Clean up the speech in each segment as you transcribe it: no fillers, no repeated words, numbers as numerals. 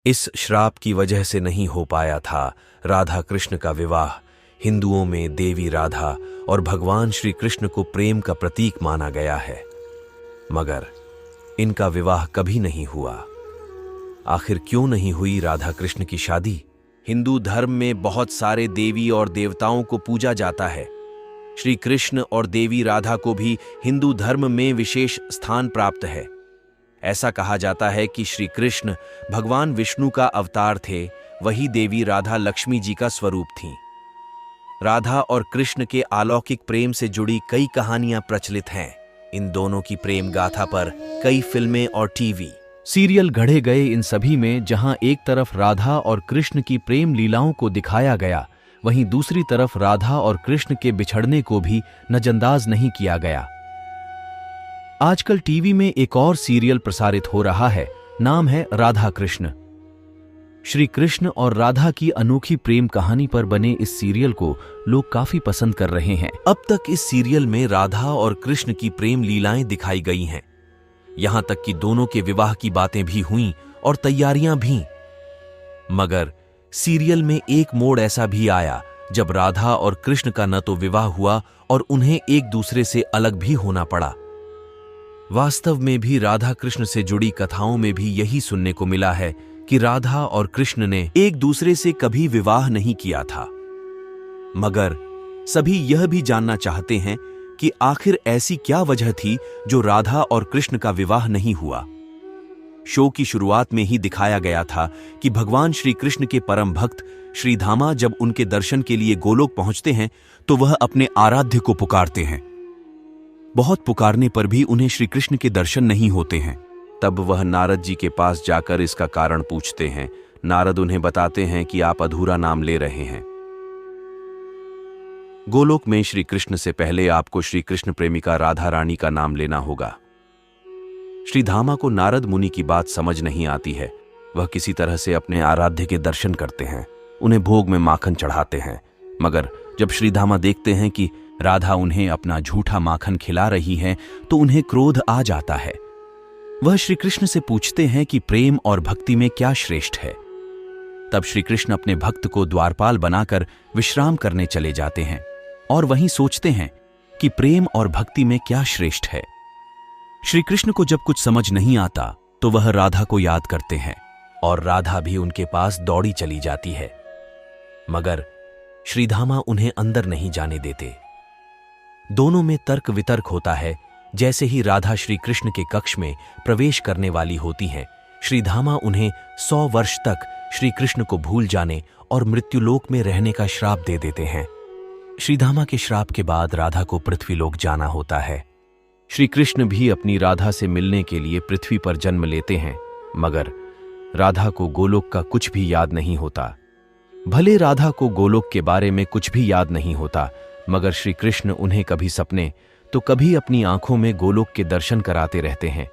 इस श्राप की वजह से नहीं हो पाया था राधा कृष्ण का विवाह। हिंदुओं में देवी राधा और भगवान श्री कृष्ण को प्रेम का प्रतीक माना गया है, मगर इनका विवाह कभी नहीं हुआ। आखिर क्यों नहीं हुई राधा कृष्ण की शादी? हिंदू धर्म में बहुत सारे देवी और देवताओं को पूजा जाता है। श्री कृष्ण और देवी राधा को भी हिंदू धर्म में विशेष स्थान प्राप्त है। ऐसा कहा जाता है कि श्री कृष्ण भगवान विष्णु का अवतार थे, वही देवी राधा लक्ष्मी जी का स्वरूप थीं। राधा और कृष्ण के अलौकिक प्रेम से जुड़ी कई कहानियां प्रचलित हैं। इन दोनों की प्रेम गाथा पर कई फिल्में और टीवी सीरियल गढ़े गए। इन सभी में जहां एक तरफ राधा और कृष्ण की प्रेम लीलाओं को दिखाया गया, वहीं दूसरी तरफ राधा और कृष्ण के बिछड़ने को भी नजरअंदाज नहीं किया गया। आजकल टीवी में एक और सीरियल प्रसारित हो रहा है, नाम है राधा कृष्ण। श्री कृष्ण और राधा की अनोखी प्रेम कहानी पर बने इस सीरियल को लोग काफी पसंद कर रहे हैं। अब तक इस सीरियल में राधा और कृष्ण की प्रेम लीलाएं दिखाई गई हैं। यहां तक कि दोनों के विवाह की बातें भी हुईं और तैयारियां भी। मगर सीरियल में एक मोड़ ऐसा भी आया जब राधा और कृष्ण का न तो विवाह हुआ और उन्हें एक दूसरे से अलग भी होना पड़ा। वास्तव में भी राधा कृष्ण से जुड़ी कथाओं में भी यही सुनने को मिला है कि राधा और कृष्ण ने एक दूसरे से कभी विवाह नहीं किया था। मगर सभी यह भी जानना चाहते हैं कि आखिर ऐसी क्या वजह थी जो राधा और कृष्ण का विवाह नहीं हुआ। शो की शुरुआत में ही दिखाया गया था कि भगवान श्री कृष्ण के परम भक्त श्रीधामा जब उनके दर्शन के लिए गोलोक पहुंचते हैं तो वह अपने आराध्य को पुकारते हैं। बहुत पुकारने पर भी उन्हें श्री कृष्ण के दर्शन नहीं होते हैं। तब वह नारद जी के पास जाकर इसका कारण पूछते हैं। नारद उन्हें बताते हैं कि आप अधूरा नाम ले रहे हैं। गोलोक में श्री कृष्ण से पहले आपको श्री कृष्ण प्रेमिका राधा रानी का नाम लेना होगा। श्रीधामा को नारद मुनि की बात समझ नहीं आती है। वह किसी तरह से अपने आराध्य के दर्शन करते हैं, उन्हें भोग में माखन चढ़ाते हैं। मगर जब श्रीधामा देखते हैं कि राधा उन्हें अपना झूठा माखन खिला रही है तो उन्हें क्रोध आ जाता है। वह श्री कृष्ण से पूछते हैं कि प्रेम और भक्ति में क्या श्रेष्ठ है। तब श्री कृष्ण अपने भक्त को द्वारपाल बनाकर विश्राम करने चले जाते हैं और वहीं सोचते हैं कि प्रेम और भक्ति में क्या श्रेष्ठ है। श्री कृष्ण को जब कुछ समझ नहीं आता तो वह राधा को याद करते हैं और राधा भी उनके पास दौड़ी चली जाती है। मगर श्रीधामा उन्हें अंदर नहीं जाने देते। दोनों में तर्क वितर्क होता है। जैसे ही राधा श्री कृष्ण के कक्ष में प्रवेश करने वाली होती हैं, श्रीधामा उन्हें 100 वर्ष तक श्री कृष्ण को भूल जाने और मृत्युलोक में रहने का श्राप दे देते हैं। श्रीधामा के श्राप के बाद राधा को पृथ्वीलोक जाना होता है। श्री कृष्ण भी अपनी राधा से मिलने के लिए पृथ्वी पर जन्म लेते हैं, मगर राधा को गोलोक का कुछ भी याद नहीं होता। भले राधा को गोलोक के बारे में कुछ भी याद नहीं होता, मगर श्री कृष्ण उन्हें कभी सपने तो कभी अपनी आंखों में गोलोक के दर्शन कराते रहते हैं।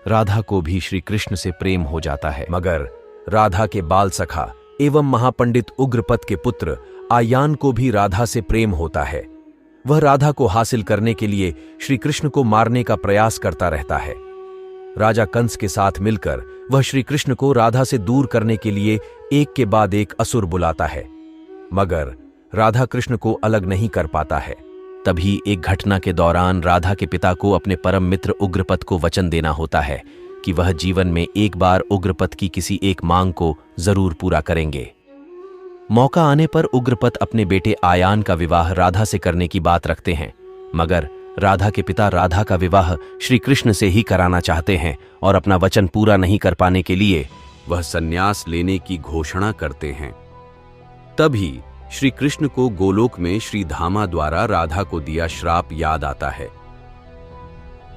राधा को भी श्री कृष्ण से प्रेम हो जाता है, मगर राधा के बाल सखा एवं महापंडित उग्रपद के पुत्र आयान को भी राधा से प्रेम होता है। वह राधा को हासिल करने के लिए श्री कृष्ण को मारने का प्रयास करता रहता है। राजा कंस के साथ मिलकर वह श्री कृष्ण को राधा से दूर करने के लिए एक के बाद एक असुर बुलाता है, मगर राधा कृष्ण को अलग नहीं कर पाता है। तभी एक घटना के दौरान राधा के पिता को अपने परम मित्र उग्रपद को वचन देना होता है कि वह जीवन में एक बार उग्रपद की किसी एक मांग को जरूर पूरा करेंगे। मौका आने पर उग्रपद अपने बेटे आयान का विवाह राधा से करने की बात रखते हैं, मगर राधा के पिता राधा का विवाह श्री कृष्ण से ही कराना चाहते हैं और अपना वचन पूरा नहीं कर पाने के लिए वह संन्यास लेने की घोषणा करते हैं। तभी श्री कृष्ण को गोलोक में श्रीधामा द्वारा राधा को दिया श्राप याद आता है।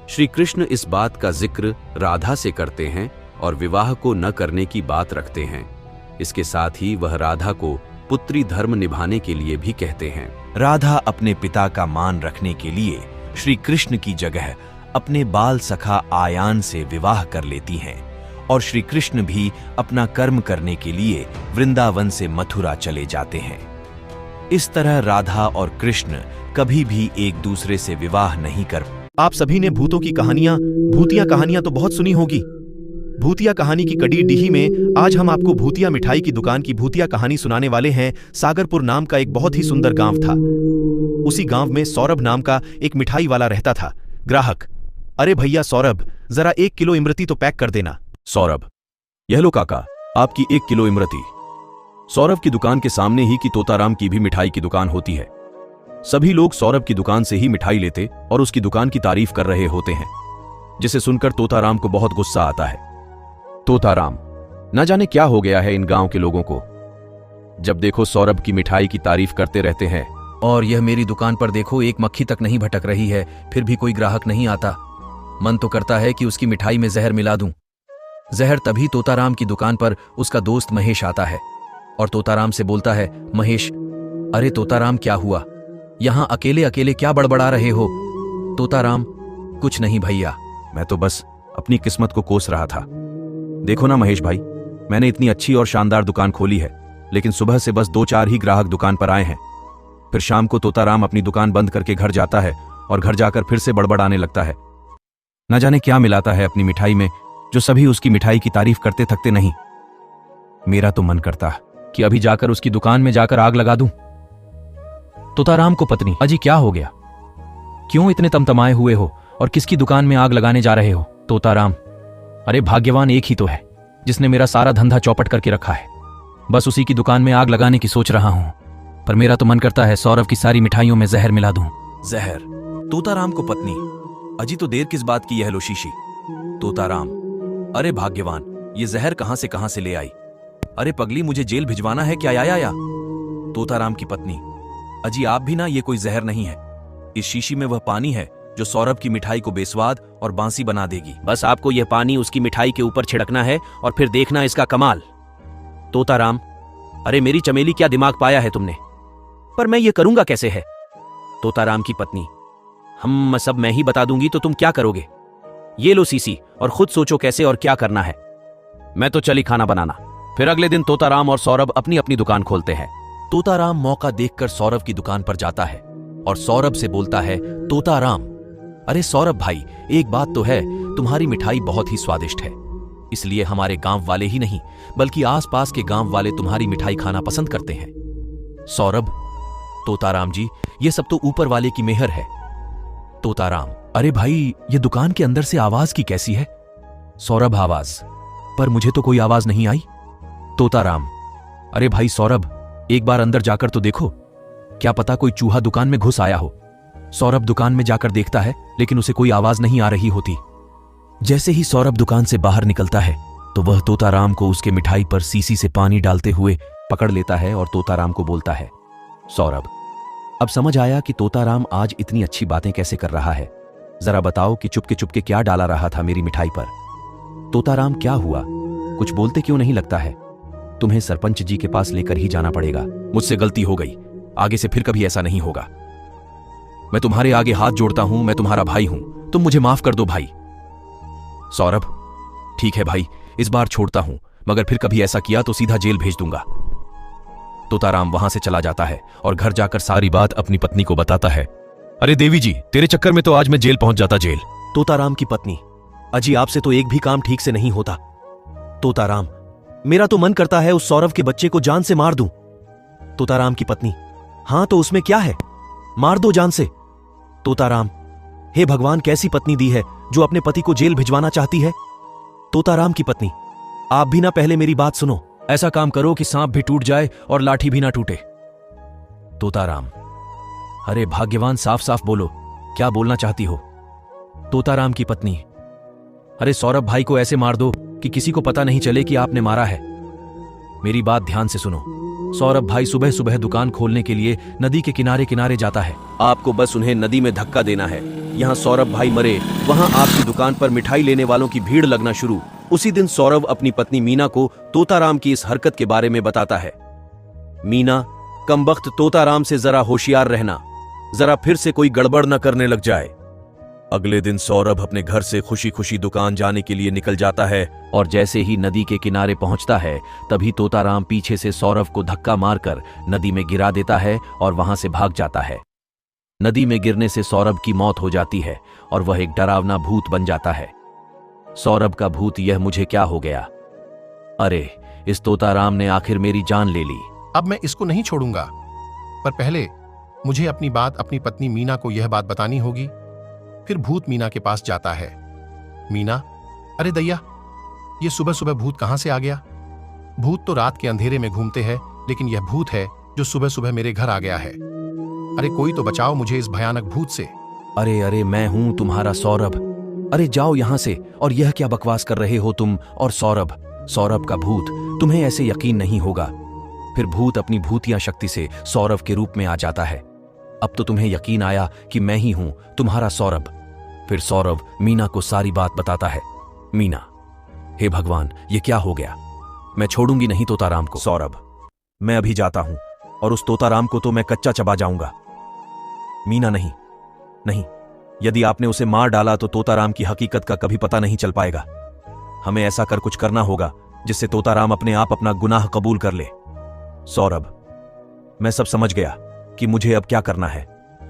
श्री कृष्ण इस बात का जिक्र राधा से करते हैं और विवाह को न करने की बात रखते हैं। इसके साथ ही वह राधा को पुत्री धर्म निभाने के लिए भी कहते हैं। राधा अपने पिता का मान रखने के लिए श्री कृष्ण की जगह अपने बाल सखा आयान से विवाह कर लेती हैं और श्री कृष्ण भी अपना कर्म करने के लिए वृंदावन से मथुरा चले जाते हैं। इस तरह राधा और कृष्ण कभी भी एक दूसरे से विवाह नहीं कर। आप सभी ने भूतों की कहानियां, भूतिया कहानियां तो बहुत सुनी होगी। भूतिया कहानी की कड़ी डीही में आज हम आपको भूतिया मिठाई की दुकान की भूतिया कहानी सुनाने वाले हैं। सागरपुर नाम का एक बहुत ही सुंदर गांव था। उसी गांव में सौरभ नाम का एक मिठाई वाला रहता था। ग्राहक, अरे भैया सौरभ, जरा 1 किलो इमरती तो पैक कर देना। सौरभ, यह लो काका, आपकी 1 किलो इमरती। सौरभ की दुकान के सामने ही की तोताराम की भी मिठाई की दुकान होती है। सभी लोग सौरभ की दुकान से ही मिठाई लेते और उसकी दुकान की तारीफ कर रहे होते हैं, जिसे सुनकर तोताराम को बहुत गुस्सा आता है। तोताराम, न जाने क्या हो गया है इन गांव के लोगों को। जब देखो सौरभ की मिठाई की तारीफ करते रहते हैं, और यह मेरी दुकान पर देखो एक मक्खी तक नहीं भटक रही है, फिर भी कोई ग्राहक नहीं आता। मन तो करता है कि उसकी मिठाई में जहर मिला दूं। जहर तभी तोताराम की दुकान पर उसका दोस्त महेश आता है और तोताराम से बोलता है, महेश, अरे तोताराम क्या हुआ, यहां अकेले अकेले क्या बड़बड़ा रहे हो? तोताराम, कुछ नहीं भैया, मैं तो बस अपनी किस्मत को कोस रहा था। देखो ना महेश भाई, मैंने इतनी अच्छी और शानदार दुकान खोली है, लेकिन सुबह से बस 2-4 ही ग्राहक दुकान पर आए हैं। फिर शाम को तोताराम अपनी दुकान बंद करके घर जाता है और घर जाकर फिर से बड़बड़ाने लगता है। न जाने क्या मिलाता है अपनी मिठाई में, जो सभी उसकी मिठाई की तारीफ करते थकते नहीं। मेरा तो मन करता कि अभी जाकर उसकी दुकान में जाकर आग लगा दूं। तोताराम को पत्नी, अजी क्या हो गया, क्यों इतने तमतमाए हुए हो और किसकी दुकान में आग लगाने जा रहे हो? तोताराम, अरे भाग्यवान एक ही तो है जिसने मेरा सारा धंधा चौपट करके रखा है। बस उसी की दुकान में आग लगाने की सोच रहा हूं, पर मेरा तो मन करता है सौरभ की सारी मिठाइयों में जहर मिला दूं। जहर? तोताराम को पत्नी, अजी तो देर किस बात की, यह लो शीशी। तोताराम, अरे भाग्यवान, ये जहर कहां से ले आई? अरे पगली, मुझे जेल भिजवाना है क्या? या। तोताराम की पत्नी, अजी आप भी ना, ये कोई जहर नहीं है। इस शीशी में वह पानी है जो सौरभ की मिठाई को बेस्वाद और बांसी बना देगी। बस आपको यह पानी उसकी मिठाई के ऊपर छिड़कना है और फिर देखना इसका कमाल। तोताराम, अरे मेरी चमेली, क्या दिमाग पाया है तुमने? पर मैं ये करूंगा कैसे है? तोताराम की पत्नी, हम सब मैं ही बता दूंगी तो तुम क्या करोगे? ये लो सीसी और खुद सोचो कैसे और क्या करना है। मैं तो चली खाना बनाना। फिर अगले दिन तोताराम और सौरभ अपनी अपनी दुकान खोलते हैं। तोताराम मौका देखकर सौरभ की दुकान पर जाता है और सौरभ से बोलता है, तोताराम, अरे सौरभ भाई, एक बात तो है, तुम्हारी मिठाई बहुत ही स्वादिष्ट है, इसलिए हमारे गांव वाले ही नहीं बल्कि आसपास के गांव वाले तुम्हारी मिठाई खाना पसंद करते हैं। सौरभ, तोताराम जी, ये सब तो ऊपर वाले की मेहर है। तोताराम, अरे भाई, ये दुकान के अंदर से आवाज की कैसी है? सौरभ, आवाज? पर मुझे तो कोई आवाज नहीं आई। तोताराम, अरे भाई सौरभ, एक बार अंदर जाकर तो देखो, क्या पता कोई चूहा दुकान में घुस आया हो। सौरभ दुकान में जाकर देखता है, लेकिन उसे कोई आवाज नहीं आ रही होती। जैसे ही सौरभ दुकान से बाहर निकलता है तो वह तोताराम को उसके मिठाई पर सीसी से पानी डालते हुए पकड़ लेता है और तोताराम को बोलता है, सौरभ, अब समझ आया कि तोताराम आज इतनी अच्छी बातें कैसे कर रहा है। जरा बताओ कि चुपके चुपके क्या डाला रहा था मेरी मिठाई पर? तोताराम, क्या हुआ, कुछ बोलते क्यों नहीं लगता है? तुम्हें सरपंच जी के पास लेकर ही जाना पड़ेगा। मुझसे गलती हो गई, आगे से फिर कभी ऐसा नहीं होगा। मैं तुम्हारे आगे हाथ जोड़ता हूं, मैं तुम्हारा भाई हूं, तुम मुझे माफ कर दो भाई। सौरभ, ठीक है भाई, इस बार छोड़ता हूं, मगर फिर कभी ऐसा किया तो सीधा जेल भेज दूंगा। तोताराम वहां से चला जाता है और घर जाकर सारी बात अपनी पत्नी को बताता है। अरे देवी जी, तेरे चक्कर में तो आज मैं जेल पहुंच जाता, जेल। तोताराम की पत्नी, अजी आपसे तो एक भी काम ठीक से नहीं होता। तोताराम, मेरा तो मन करता है उस सौरभ के बच्चे को जान से मार दूं। तोताराम की पत्नी, हां तो उसमें क्या है, मार दो जान से। तोताराम, हे भगवान, कैसी पत्नी दी है जो अपने पति को जेल भिजवाना चाहती है। तोताराम की पत्नी, आप भी ना पहले मेरी बात सुनो, ऐसा काम करो कि सांप भी टूट जाए और लाठी भी ना टूटे। तोताराम, अरे भाग्यवान, साफ साफ बोलो, क्या बोलना चाहती हो? तोताराम की पत्नी, अरे सौरभ भाई को ऐसे मार दो कि किसी को पता नहीं चले कि आपने मारा है। मेरी बात ध्यान से सुनो। सौरभ भाई सुबह सुबह दुकान खोलने के लिए नदी के किनारे किनारे जाता है। आपको बस उन्हें नदी में धक्का देना है। यहाँ सौरभ भाई मरे, वहां आपकी दुकान पर मिठाई लेने वालों की भीड़ लगना शुरू। उसी दिन सौरभ अपनी पत्नी मीना को तोताराम की इस हरकत के बारे में बताता है। मीना, कमबख्त तोताराम से जरा होशियार रहना, जरा फिर से कोई गड़बड़ न करने लग जाए। अगले दिन सौरभ अपने घर से खुशी खुशी दुकान जाने के लिए निकल जाता है और जैसे ही नदी के किनारे पहुंचता है तभी तोताराम पीछे से सौरभ को धक्का मारकर नदी में गिरा देता है और वहां से भाग जाता है। नदी में गिरने से सौरभ की मौत हो जाती है और वह एक डरावना भूत बन जाता है। सौरभ का भूत, यह मुझे क्या हो गया? अरे, इस तोताराम ने आखिर मेरी जान ले ली। अब मैं इसको नहीं छोड़ूंगा, पर पहले मुझे अपनी बात अपनी पत्नी मीना को यह बात बतानी होगी। फिर भूत मीना के पास जाता है। मीना, अरे दैया, ये सुबह सुबह भूत कहां से आ गया? भूत तो रात के अंधेरे में घूमते हैं, लेकिन यह भूत है जो सुबह सुबह मेरे घर आ गया है। अरे कोई तो बचाओ मुझे इस भयानक भूत से। अरे अरे, मैं हूं तुम्हारा सौरभ। अरे जाओ यहां से। और यह क्या बकवास कर रहे हो तुम और सौरभ? सौरभ का भूत, तुम्हें ऐसे यकीन नहीं होगा। फिर भूत अपनी भूतिया शक्ति से सौरभ के रूप में आ जाता है। अब तो तुम्हें यकीन आया कि मैं ही हूं तुम्हारा सौरभ। फिर सौरभ मीना को सारी बात बताता है। मीना, हे भगवान, ये क्या हो गया? मैं छोड़ूंगी नहीं तोताराम को। सौरभ, मैं अभी जाता हूं और उस तोताराम को तो मैं कच्चा चबा जाऊंगा। मीना, नहीं नहीं, यदि आपने उसे मार डाला तो तोताराम की हकीकत का कभी पता नहीं चल पाएगा। हमें ऐसा कर कुछ करना होगा जिससे तोताराम अपने आप अपना गुनाह कबूल कर ले। सौरभ, मैं सब समझ गया कि मुझे अब क्या करना है।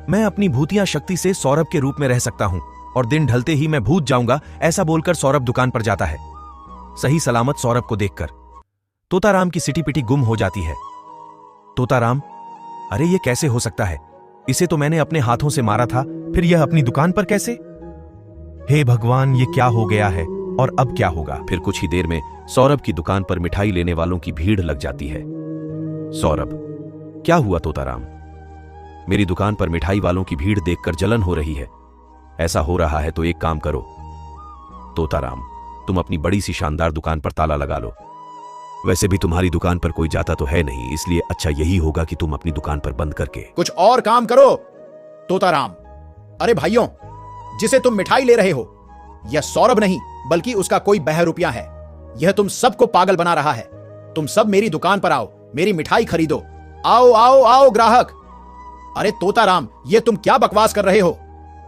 मैं अपनी भूतिया शक्ति से सौरभ के रूप में रह सकता हूं और दिन ढलते ही मैं भूत जाऊंगा, ऐसा बोलकर सौरभ दुकान पर जाता है। सही सलामत सौरभ को देखकर तोताराम की सिटी पिटी गुम हो जाती है। तोताराम, अरे ये कैसे हो सकता है? इसे तो मैंने अपने हाथों से मारा था, फिर यह अपनी दुकान पर कैसे? हे भगवान, ये क्या हो गया है और अब क्या होगा? फिर कुछ ही देर में सौरभ की दुकान पर मिठाई लेने वालों की भीड़ लग जाती है। सौरभ, क्या हुआ तोताराम? मेरी दुकान पर मिठाई वालों की भीड़ देखकर जलन हो रही है। ऐसा हो रहा है तो एक काम करो तोताराम, तुम अपनी बड़ी सी शानदार दुकान पर ताला लगा लो। वैसे भी तुम्हारी दुकान पर कोई जाता तो है नहीं, इसलिए अच्छा यही होगा कि तुम अपनी दुकान पर बंद करके कुछ और काम करो तोताराम। अरे भाइयों, जिसे तुम मिठाई ले रहे हो यह सौरभ नहीं बल्कि उसका कोई बहरूपिया है। यह तुम सबको पागल बना रहा है। तुम सब मेरी दुकान पर आओ, मेरी मिठाई खरीदो। आओ आओ आओ ग्राहक। अरे तोताराम, ये तुम क्या बकवास कर रहे हो?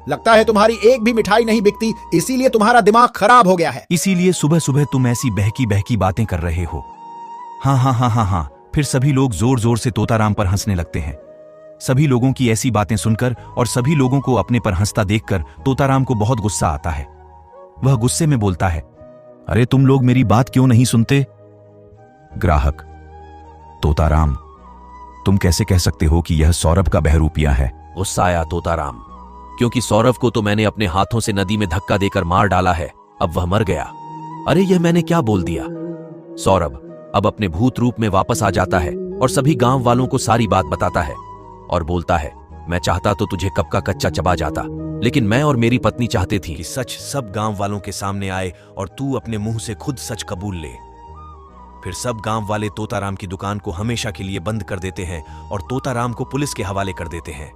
लगता है तुम्हारी एक भी मिठाई नहीं बिकती, इसीलिए तुम्हारा दिमाग खराब हो गया है। इसीलिए सुबह सुबह तुम ऐसी बहकी बहकी बातें कर रहे हो। हाँ हाँ हाँ हाँ हाँ। फिर सभी लोग जोर जोर से तोताराम पर हंसने लगते हैं। सभी लोगों की ऐसी बातें सुनकर और सभी लोगों को अपने पर हंसता देखकर तोताराम को बहुत गुस्सा आता है। वह गुस्से में बोलता है, अरे तुम लोग मेरी बात क्यों नहीं सुनते? ग्राहक, तोताराम, तुम कैसे कह सकते हो कि यह सौरभ का बहरूपिया है? गुस्सा आया तोताराम, क्योंकि सौरभ को तो मैंने अपने हाथों से नदी में धक्का देकर मार डाला है। अब वह मर गया। अरे यह मैंने क्या बोल दिया? सौरभ अब अपने भूत रूप में वापस आ जाता है और सभी गांव वालों को सारी बात बताता है और बोलता है, मैं चाहता तो तुझे कब का कच्चा चबा जाता, लेकिन मैं और मेरी पत्नी चाहते थी कि सच सब गांव वालों के सामने आए और तू अपने मुंह से खुद सच कबूल ले। फिर सब गांव वाले तोताराम की दुकान को हमेशा के लिए बंद कर देते हैं और तोताराम को पुलिस के हवाले कर देते हैं।